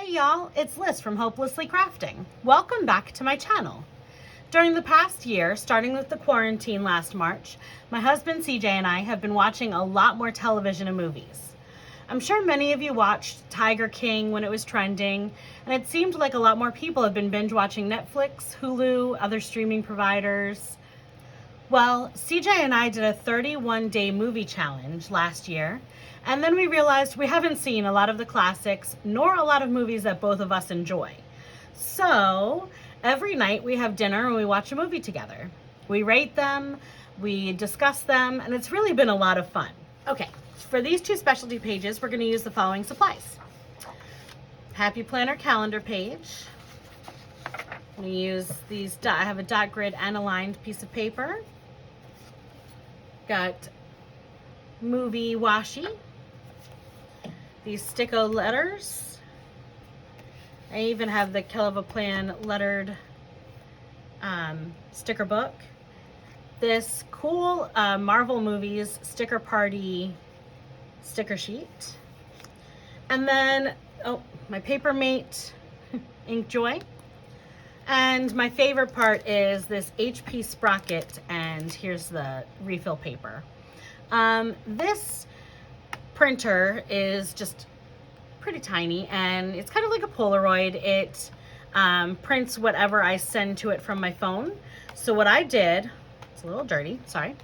Hey y'all, it's Liz from Hopelessly Crafting. Welcome back to my channel. During the past year, starting with the quarantine last March, my husband CJ and I have been watching a lot more television and movies. I'm sure many of you watched Tiger King when it was trending, and it seemed like a lot more people have been binge watching Netflix, Hulu, other streaming providers. Well, CJ and I did a 31-day movie challenge last year, and then we realized we haven't seen a lot of the classics, nor a lot of movies that both of us enjoy. So, every night we have dinner and we watch a movie together. We rate them, we discuss them, and it's really been a lot of fun. Okay, for these two specialty pages, we're going to use the following supplies. Happy Planner calendar page. I'm going to use these, I have a dot grid and a lined piece of paper. Got movie washi. These Sticko letters. I even have the Kellofaplan lettered sticker book. This cool Marvel movies Thestickerparty sticker sheet. And then, oh, my Paper Mate ink joy. And my favorite part is this HP sprocket, and here's the refill paper. This printer is just pretty tiny, and it's kind of like a Polaroid. It prints whatever I send to it from my phone. So what I did, it's a little dirty, sorry.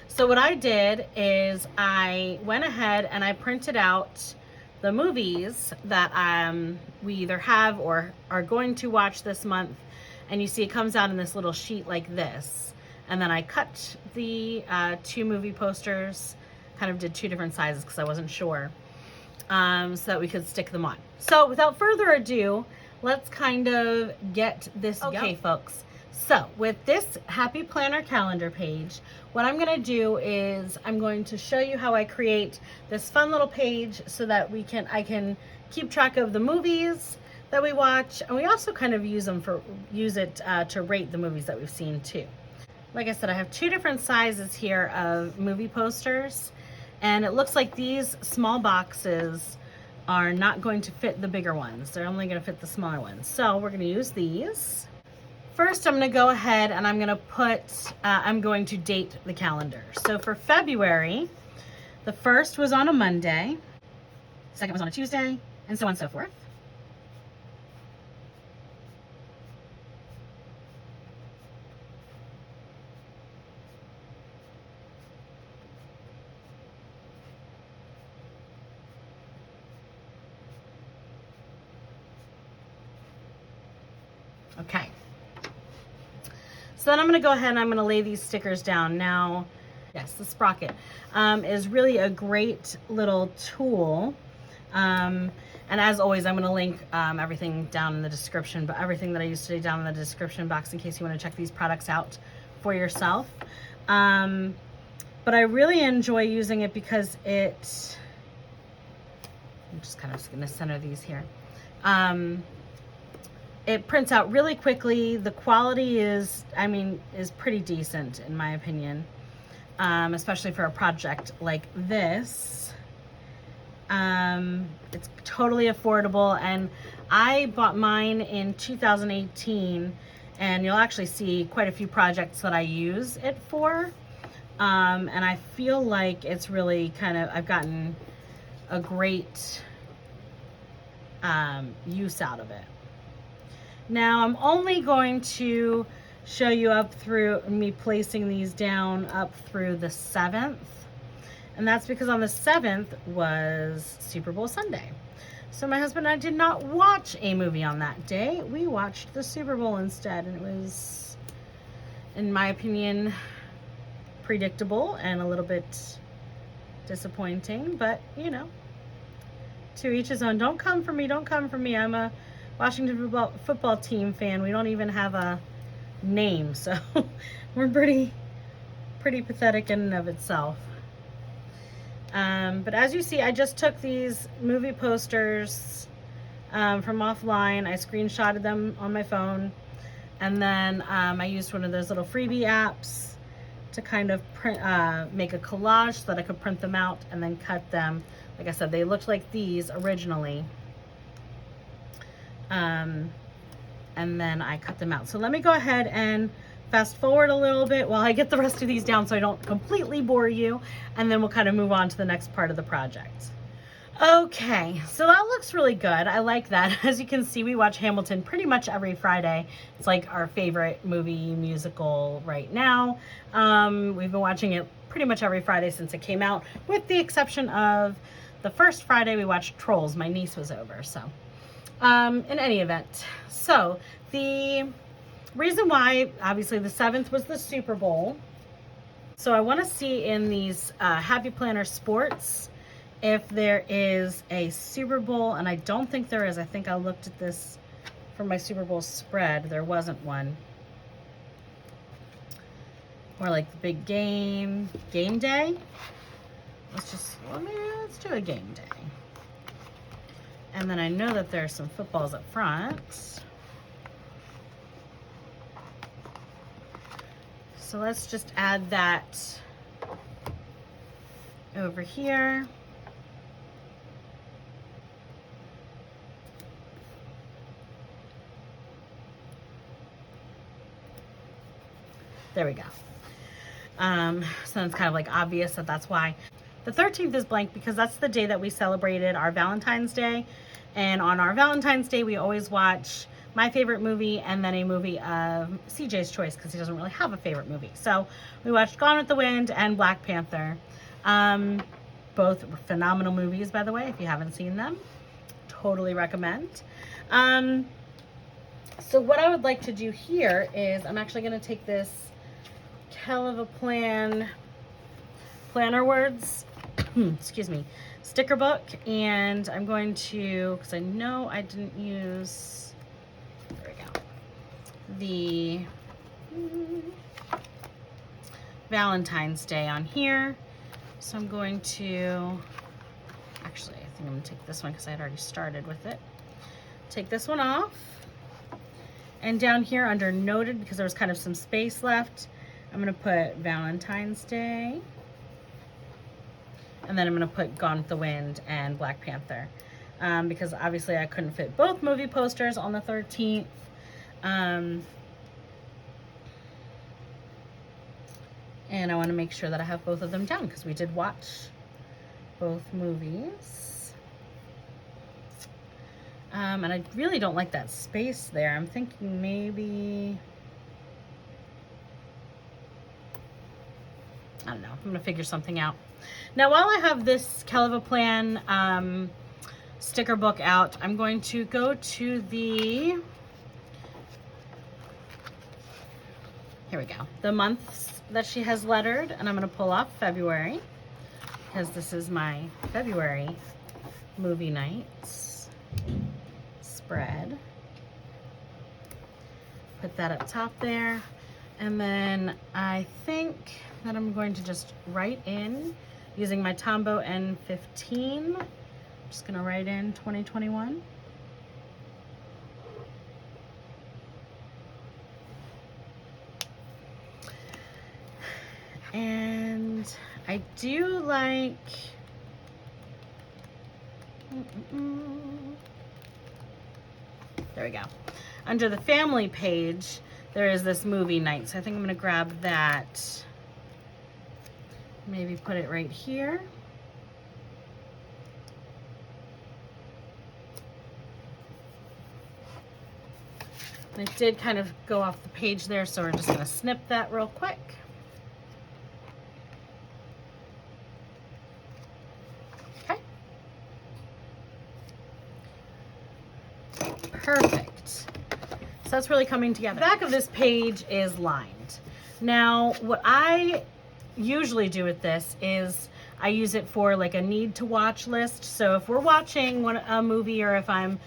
So what I did is I went ahead and I printed out the movies that we either have or are going to watch this month. And you see it comes out in this little sheet like this. And then I cut the two movie posters, kind of did two different sizes because I wasn't sure, so that we could stick them on. So without further ado, let's kind of get this going. Okay, folks. So with this Happy Planner calendar page, what I'm going to do is I'm going to show you how I create this fun little page so that I can keep track of the movies that we watch, and we also kind of use it to rate the movies that we've seen too. Like I said, I have two different sizes here of movie posters, and it looks like these small boxes are not going to fit the bigger ones. They're only going to fit the smaller ones. So we're going to use these. First, I'm going to go ahead and I'm going to date the calendar. So for February, the 1st was on a Monday, the 2nd was on a Tuesday, and so on and so forth. Okay, so then I'm going to go ahead and I'm going to lay these stickers down. Now, yes, the sprocket is really a great little tool. And as always, I'm going to link everything down in the description, but everything that I used today down in the description box in case you want to check these products out for yourself. But I really enjoy using it because I'm just kind of going to center these here. It prints out really quickly. The quality is pretty decent in my opinion, especially for a project like this. It's totally affordable, and I bought mine in 2018, and you'll actually see quite a few projects that I use it for, and I feel like it's really I've gotten a great use out of it. Now I'm only going to show you up through me placing these down up through the 7th. And that's because on the 7th was Super Bowl Sunday. So my husband and I did not watch a movie on that day. We watched the Super Bowl instead. And it was, in my opinion, predictable and a little bit disappointing. But, you know, to each his own. Don't come for me. Don't come for me. I'm a Washington football team fan. We don't even have a name, so we're pretty pathetic in and of itself. But as you see, I just took these movie posters from offline. I screenshotted them on my phone, and then I used one of those little freebie apps to kind of make a collage so that I could print them out and then cut them. Like I said, they looked like these originally. And then I cut them out. So let me go ahead and fast forward a little bit while I get the rest of these down so I don't completely bore you, and then we'll kind of move on to the next part of the project. Okay, so that looks really good. I like that. As you can see, we watch Hamilton pretty much every Friday. It's like our favorite movie musical right now. We've been watching it pretty much every Friday since it came out, with the exception of the first Friday we watched Trolls. My niece was over, so. In any event, so the reason why, obviously the 7th was the Super Bowl. So I want to see in these Happy Planner Sports if there is a Super Bowl, and I don't think there is. I think I looked at this for my Super Bowl spread. There wasn't one. Or like the big game day. Let's do a game day. And then I know that there's some footballs up front. So let's just add that over here. There we go. So it's kind of like obvious that that's why. The 13th is blank because that's the day that we celebrated our Valentine's Day. And on our Valentine's Day, we always watch my favorite movie and then a movie of CJ's choice because he doesn't really have a favorite movie. So we watched Gone with the Wind and Black Panther. Both phenomenal movies, by the way, if you haven't seen them. Totally recommend. So what I would like to do here is I'm actually going to take this Kellofaplan planner words, excuse me, sticker book, and I'm going to, because I know I didn't use, there we go, the Valentine's Day on here. So I'm going to, actually, I think I'm going to take this one because I had already started with it. Take this one off. And down here under noted, because there was kind of some space left, I'm going to put Valentine's Day. And then I'm going to put Gone with the Wind and Black Panther. Because obviously I couldn't fit both movie posters on the 13th. And I want to make sure that I have both of them down because we did watch both movies. And I really don't like that space there. I'm thinking maybe, I don't know, I'm going to figure something out. Now, while I have this Kellofaplan sticker book out, I'm going to go to the, here we go, the months that she has lettered, and I'm going to pull off February, because this is my February movie nights spread. Put that up top there, and then I think that I'm going to just write in using my Tombow N15. I'm just going to write in 2021. And I do like, there we go. Under the family page, there is this movie night. So I think I'm going to grab that. Maybe put it right here. I did kind of go off the page there, so we're just going to snip that real quick. Okay. Perfect. So that's really coming together. The back of this page is lined. Now, what I usually do with this is I use it for like a need to watch list. So if we're watching a movie, or if I'm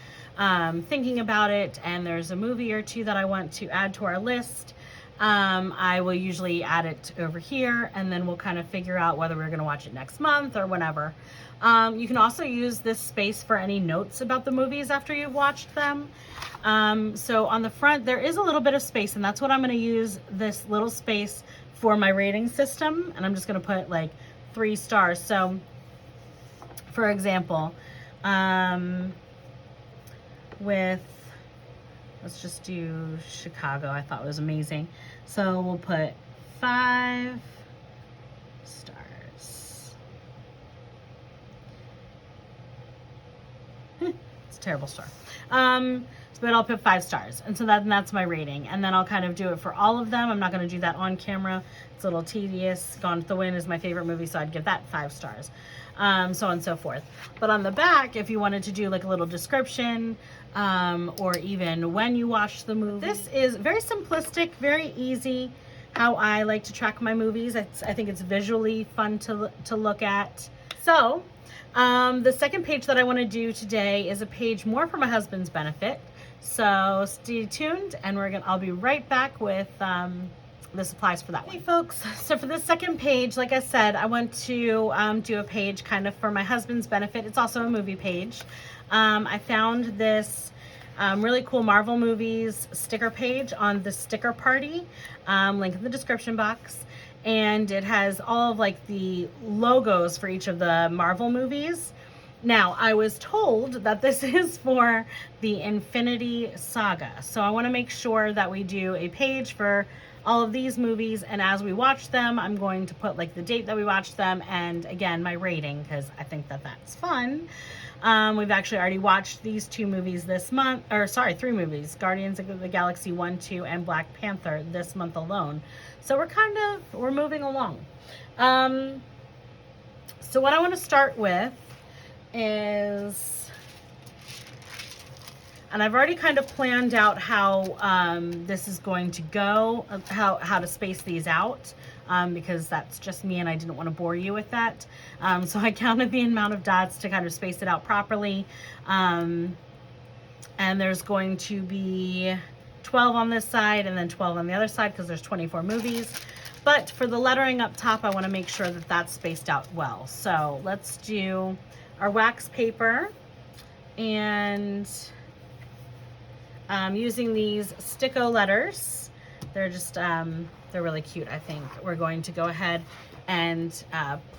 thinking about it and there's a movie or two that I want to add to our list, I will usually add it over here, and then we'll kind of figure out whether we're going to watch it next month or whenever. You can also use this space for any notes about the movies after you've watched them. So on the front there is a little bit of space, and that's what I'm going to use this little space for my rating system, and I'm just going to put like 3 stars. So for example, with Let's just do Chicago. I thought it was amazing. So we'll put 5 stars. It's a terrible star. But I'll put 5 stars. And so that's my rating. And then I'll kind of do it for all of them. I'm not going to do that on camera. It's a little tedious. Gone with the Wind is my favorite movie, so I'd give that 5 stars. So on and so forth. But on the back, if you wanted to do like a little description, or even when you watch the movie. This is very simplistic, very easy, how I like to track my movies. I think it's visually fun to look at. So, the second page that I want to do today is a page more for my husband's benefit. So stay tuned, and I'll be right back with the supplies for that one. Hey folks, so for this second page, like I said, I want to do a page kind of for my husband's benefit. It's also a movie page. I found this really cool Marvel movies sticker page on the Thestickerparty, link in the description box. And it has all of like the logos for each of the Marvel movies. Now, I was told that this is for the Infinity Saga. So I want to make sure that we do a page for all of these movies. And as we watch them, I'm going to put like the date that we watched them. And again, my rating, because I think that that's fun. We've actually already watched these 2 movies this month, or sorry, 3 movies, Guardians of the Galaxy 1, 2, and Black Panther this month alone. So we're moving along. So what I want to start with is, and I've already kind of planned out how this is going to go, how to space these out, because that's just me and I didn't want to bore you with that. So I counted the amount of dots to kind of space it out properly. And there's going to be 12 on this side and then 12 on the other side because there's 24 movies. But for the lettering up top, I want to make sure that that's spaced out well. So let's do our wax paper, and using these Sticko letters. They're just, they're really cute, I think. We're going to go ahead and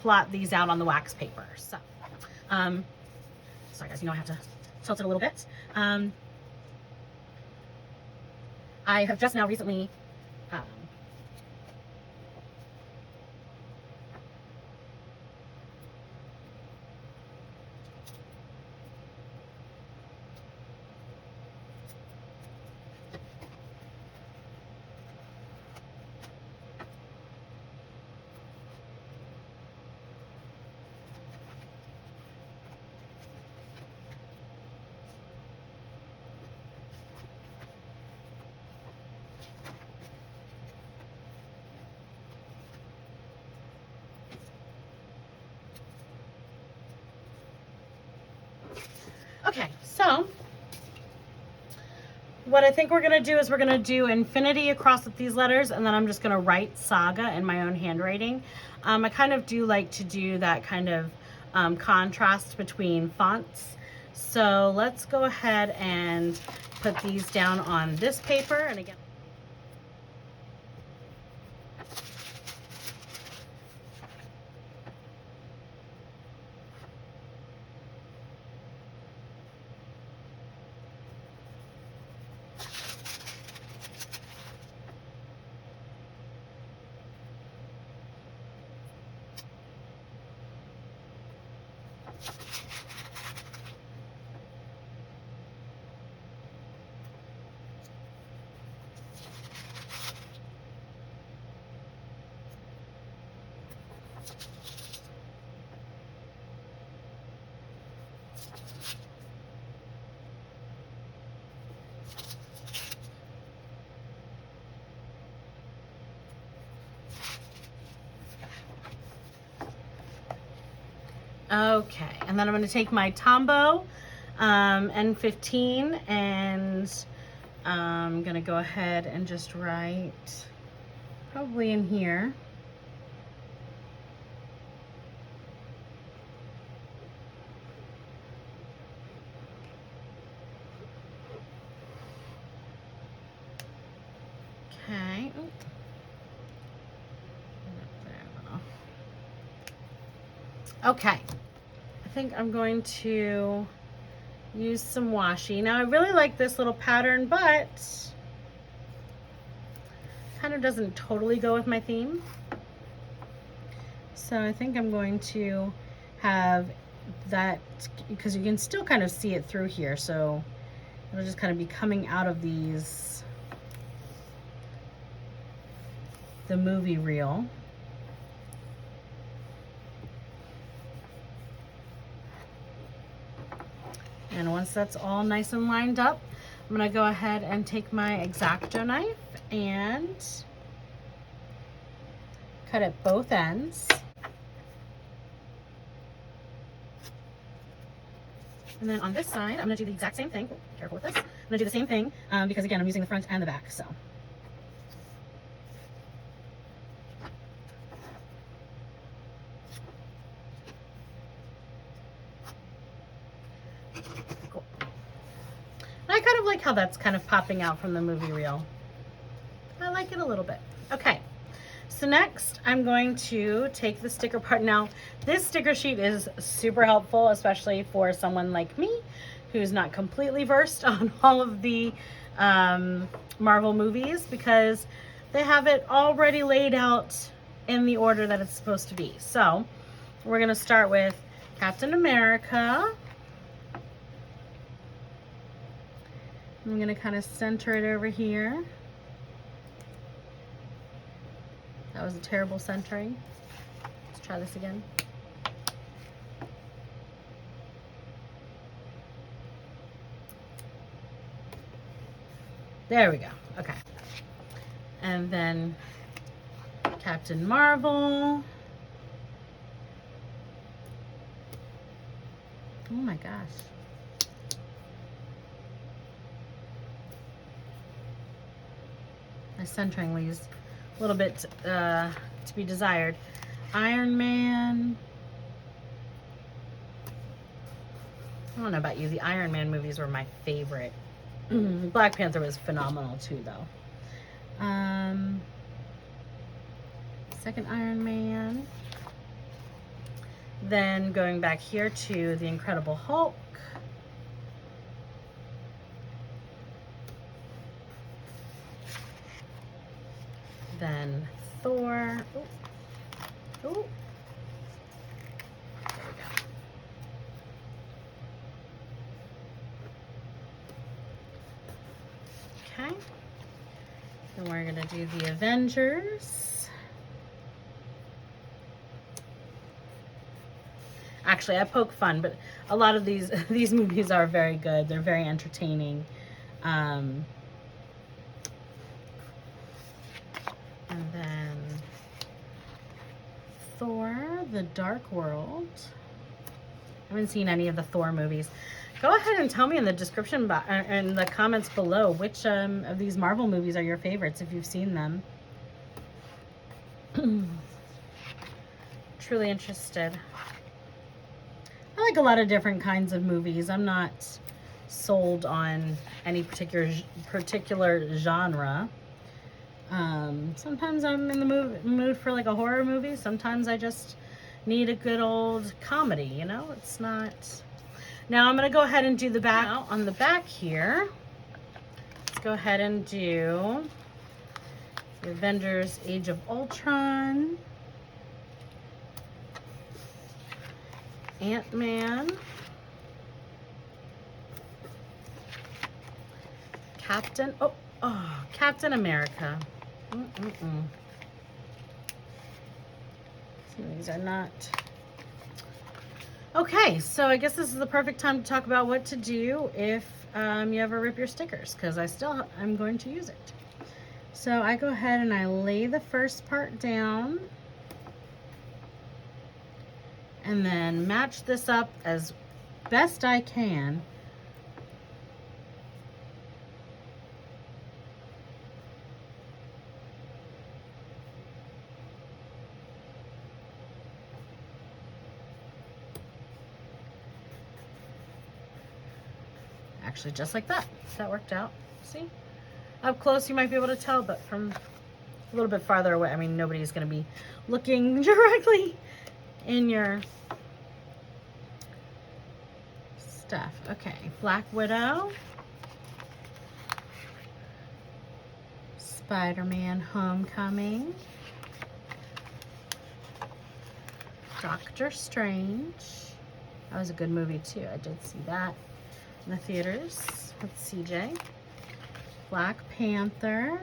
plot these out on the wax paper. So, sorry guys, you know I have to tilt it a little bit. I have just now recently okay, so what I think we're going to do is we're going to do infinity across with these letters, and then I'm just going to write saga in my own handwriting. I kind of do like to do that kind of contrast between fonts. So let's go ahead and put these down on this paper. And again, okay, and then I'm going to take my Tombow N15, and I'm going to go ahead and just write probably in here. Okay. Okay. I think I'm going to use some washi. Now I really like this little pattern, but kind of doesn't totally go with my theme. So I think I'm going to have that, because you can still kind of see it through here, so it'll just kind of be coming out of these, the movie reel. And once that's all nice and lined up, I'm gonna go ahead and take my X-Acto knife and cut at both ends. And then on this side, I'm gonna do the exact same thing. Oh, careful with this. I'm gonna do the same thing because again, I'm using the front and the back, so. Cool. I kind of like how that's kind of popping out from the movie reel. I like it a little bit. Okay. So next, I'm going to take the sticker part. Now, this sticker sheet is super helpful, especially for someone like me, who's not completely versed on all of the Marvel movies, because they have it already laid out in the order that it's supposed to be. So, we're going to start with Captain America. I'm going to kind of center it over here. That was a terrible centering. Let's try this again. There we go. Okay. And then Captain Marvel. Oh my gosh. My centering leaves a little bit to be desired. Iron Man. I don't know about you, the Iron Man movies were my favorite. Black Panther was phenomenal too, though. Second Iron Man. Then going back here to the Incredible Hulk. Then Thor. Ooh. Ooh. There we go. Okay. Then we're going to do the Avengers. Actually, I poke fun, but a lot of these movies are very good. They're very entertaining. And then Thor, The Dark World. I haven't seen any of the Thor movies. Go ahead and tell me in the description box, in the comments below, which of these Marvel movies are your favorites, if you've seen them. Truly interested. I like a lot of different kinds of movies. I'm not sold on any particular genre. Sometimes I'm in the mood for like a horror movie. Sometimes I just need a good old comedy, you know? It's not... Now I'm going to go ahead and do the back. Now, on the back here, let's go ahead and do the Avengers Age of Ultron, Ant-Man, Captain America. These are not... Okay, so I guess this is the perfect time to talk about what to do if you ever rip your stickers, because I'm going to use it. So I go ahead and I lay the first part down and then match this up as best I can. Actually, just like that. That worked out. See? Up close you might be able to tell, but from a little bit farther away, I mean, nobody's going to be looking directly in your... stuff. Okay, Black Widow. Spider-Man Homecoming. Doctor Strange. That was a good movie too. I did see that in the theaters with CJ. Black Panther.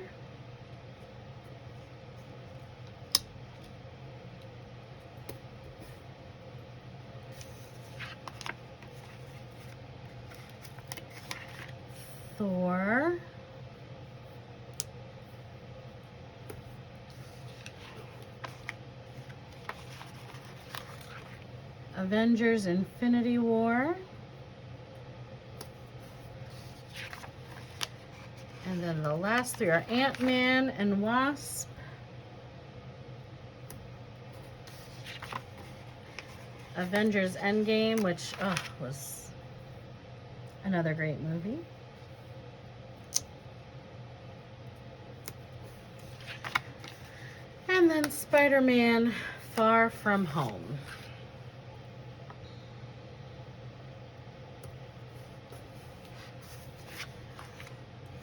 Thor. Avengers Infinity War. And then the last three are Ant-Man and Wasp. Avengers Endgame, which was another great movie. And then Spider-Man Far From Home.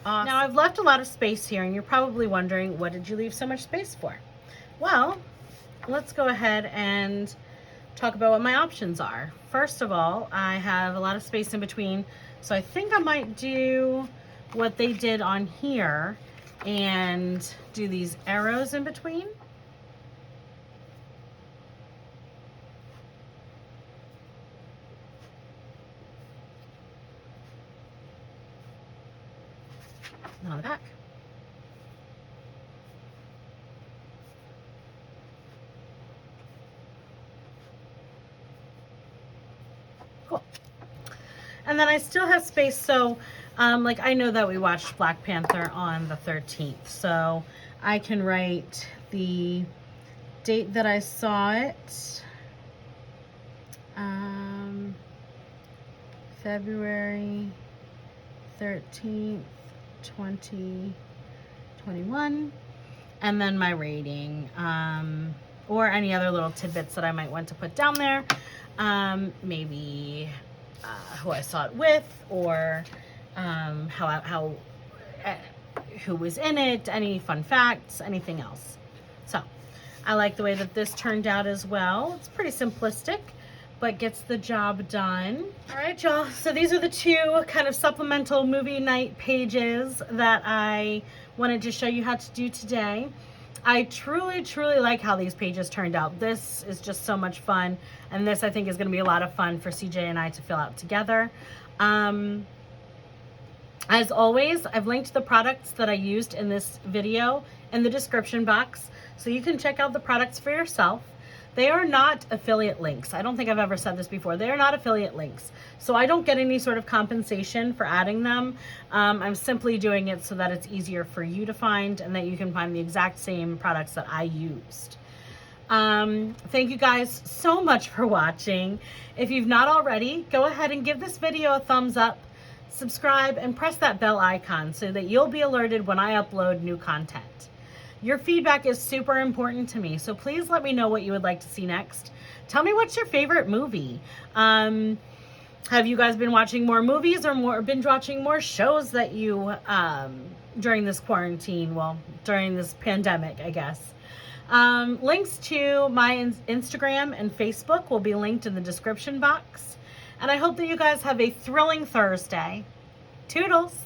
Awesome. Now I've left a lot of space here and you're probably wondering, what did you leave so much space for? Well, let's go ahead and talk about what my options are. First of all, I have a lot of space in between, so I think I might do what they did on here and do these arrows in between. And on the back. Cool. And then I still have space, so like I know that we watched Black Panther on the 13th, so I can write the date that I saw it. February 13th, 2021, and then my rating, or any other little tidbits that I might want to put down there. Maybe who I saw it with, or who was in it, any fun facts, anything else. So I like the way that this turned out as well. It's pretty simplistic, but gets the job done. All right, y'all. So these are the two kind of supplemental movie night pages that I wanted to show you how to do today. I truly, truly like how these pages turned out. This is just so much fun. And this, I think, is gonna be a lot of fun for CJ and I to fill out together. As always, I've linked the products that I used in this video in the description box, so you can check out the products for yourself. They are not affiliate links. I don't think I've ever said this before. They are not affiliate links. So I don't get any sort of compensation for adding them. I'm simply doing it so that it's easier for you to find and that you can find the exact same products that I used. Thank you guys so much for watching. If you've not already, go ahead and give this video a thumbs up, subscribe, and press that bell icon so that you'll be alerted when I upload new content. Your feedback is super important to me, so please let me know what you would like to see next. Tell me what's your favorite movie. Have you guys been watching more movies or binge watching more shows that you, during this quarantine, well, during this pandemic, I guess. Links to my Instagram and Facebook will be linked in the description box. And I hope that you guys have a thrilling Thursday. Toodles!